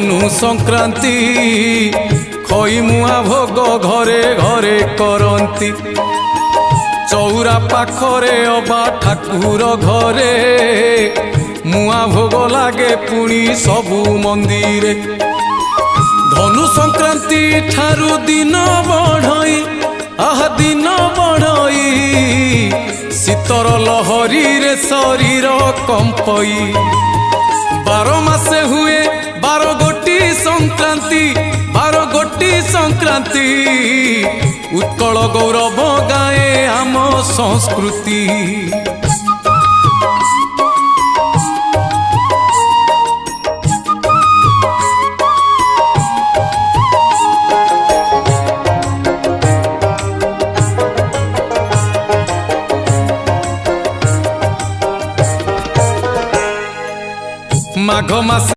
धनु संक्रांति खई मुआ भोग घरे घरे करंती चौरा पाखरे अबा ठाकुर घरे मुआ भोग लागे पुणी सबु मंदिरे धनु संक्रांति ठारू दिन बढ़ई आह दिन बढ़ई शीतर लहरी रे शरीर कंपई 12 मासे हुए 12 गोटी संक्रांति 12 गोटी संक्रांति उत्कल गौरव गाए आम संस्कृति। माघ मास